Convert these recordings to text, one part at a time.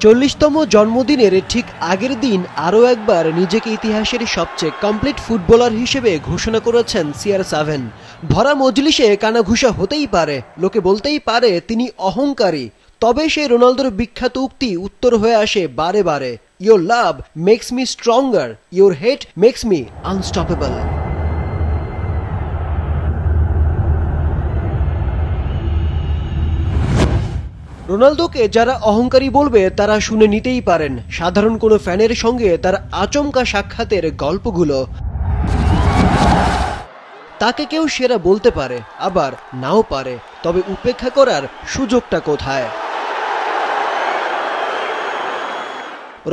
40তম জন্মদিনের ঠিক আগের দিন আরও একবার নিজেকে ইতিহাসের সবচেয়ে কমপ্লিট ফুটবলার হিসেবে ঘোষণা করেছেন CR7। ভরা মজলিসে কানাঘুষা হতেই পারে, লোকে বলতেই পারে তিনি অহংকারী, তবে সেই রোনালদোর বিখ্যাত উক্তি উত্তর হয়ে আসে বারে বারে, your love makes me stronger, your hate makes me unstoppable. রোনালদোকে যারা অহংকারী বলবে তারা শুনে নিতেই পারেন সাধারণ কোনো ফ্যানের সঙ্গে তার আচমকা সাক্ষাতের গল্পগুলো। তাকে কেউ সেরা বলতে পারে, আবার নাও পারে, তবে উপেক্ষা করার সুযোগটা কোথায়?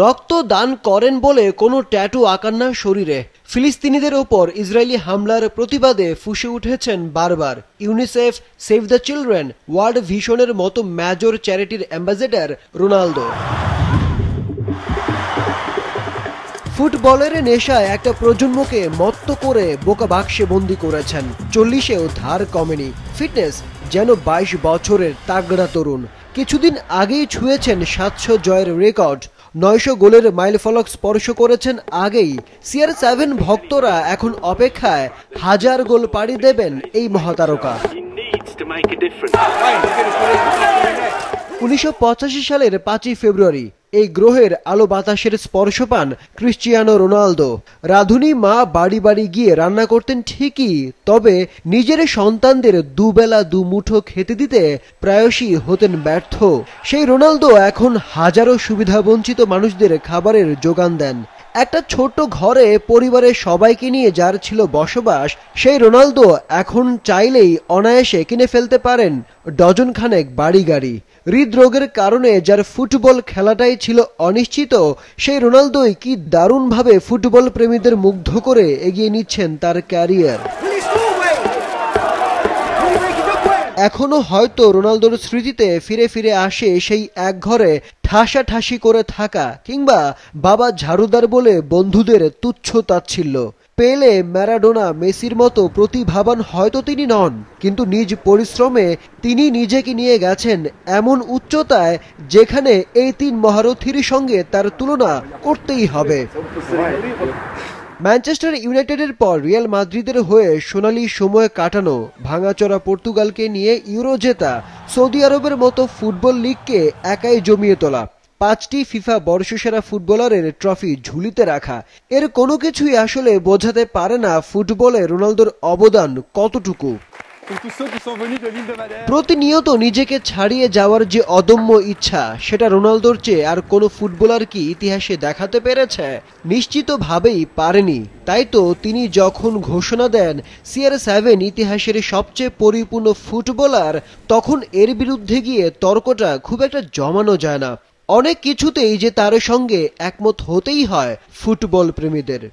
রক্ত দান করেন বলে কোনো ট্যাটু আঁকান না শরীরে। ফিলিস্তিনিদের ওপর ইসরায়েলি হামলার প্রতিবাদে ফুঁসে উঠেছেন বারবার। UNICEF, save the children, world ভিশনের মতো মেজর চ্যারিটির অ্যাম্বাসেডর রোনালদো। ফুটবলের নেশায় একটা প্রজন্মকে মত্ত করে বোকা বাক্সে বন্দি করেছেন। 40-এও ধার কমেনি। ফিটনেস যেন 22 বছরের তাগড়া তরুণ। কিছুদিন আগেই ছুঁয়েছেন 700 জয়ের রেকর্ড। 900 গোলের মাইলফলক স্পর্শ করেছেন আগেই। CR7 ভক্তরা এখন অপেক্ষায় 1000 গোল পাড়ি দেবেন এই মহাতারকা। 1985 সালের 5 ফেব্রুয়ারি এই গ্রহের আলো বাতাসের স্পর্শ পান ক্রিশ্চিয়ানো রোনালদো। রাঁধুনি মা বাড়ি বাড়ি গিয়ে রান্না করতেন ঠিকই, তবে নিজের সন্তানদের দুবেলা দুমুঠো খেতে দিতে প্রায়শই হতেন ব্যর্থ। সেই রোনালদো এখন হাজারো সুবিধাবঞ্চিত মানুষদের খাবারের যোগান দেন। একটা ছোট্ট ঘরে পরিবারের সবাইকে নিয়ে যার ছিল বসবাস, সেই রোনালদো এখন চাইলেই অনায়াসে কিনে ফেলতে পারেন ডজন খানেক বাড়ি গাড়ি। হৃদরোগের কারণে যার ফুটবল খেলাটাই ছিল অনিশ্চিত, সেই রোনালদোই কি দারুণভাবে ফুটবল প্রেমীদের মুগ্ধ করে এগিয়ে নিচ্ছেন তার ক্যারিয়ার। এখনো হয়তো রোনালদোর স্মৃতিতে ফিরে ফিরে আসে সেই এক ঘরে ঠাসাঠাসি করে থাকা, কিংবা বাবা ঝাড়ুদার বলে বন্ধুদের তুচ্ছ তাচ্ছিল্য। পেলে, ম্যারাডোনা, মেসির মতো প্রতিভাবান হয়তো তিনি নন, কিন্তু নিজ পরিশ্রমে তিনি নিজেকে নিয়ে গেছেন এমন উচ্চতায় যেখানে এই 3 মহারথীর সঙ্গে তার তুলনা করতেই হবে। ম্যানচেস্টার ইউনাইটেডের পর রিয়াল মাদ্রিদের হয়ে সোনালি সময় কাটানো, ভাঙাচোরা পর্তুগালকে নিয়ে ইউরো জেতা, সৌদি আরবের মতো ফুটবল লিগকে একাই জমিয়ে তোলা, 5টি ফিফা বর্ষসেরা ফুটবলারের ট্রফি ঝুলিতে রাখা, এর কোনো কিছুই আসলে বোঝাতে পারে না ফুটবলে রোনালদোর অবদান কতটুকু। প্রতিনিয়ত নিজেকে ছাড়িয়ে যাওয়ার যে অদম্য ইচ্ছা, সেটা রোনালদোর চেয়ে আর কোনো ফুটবলার কি ইতিহাসে দেখাতে পেরেছে? নিশ্চিতভাবেই পারেনি। তাই তো তিনি যখন ঘোষণা দেন CR7 ইতিহাসের সবচেয়ে পরিপূর্ণ ফুটবলার, তখন এর বিরুদ্ধে গিয়ে তর্কটা খুব একটা জমানো যায় না। অনেক কিছুতেই যে তার সঙ্গে একমত হতেই হয় ফুটবল প্রেমীদের।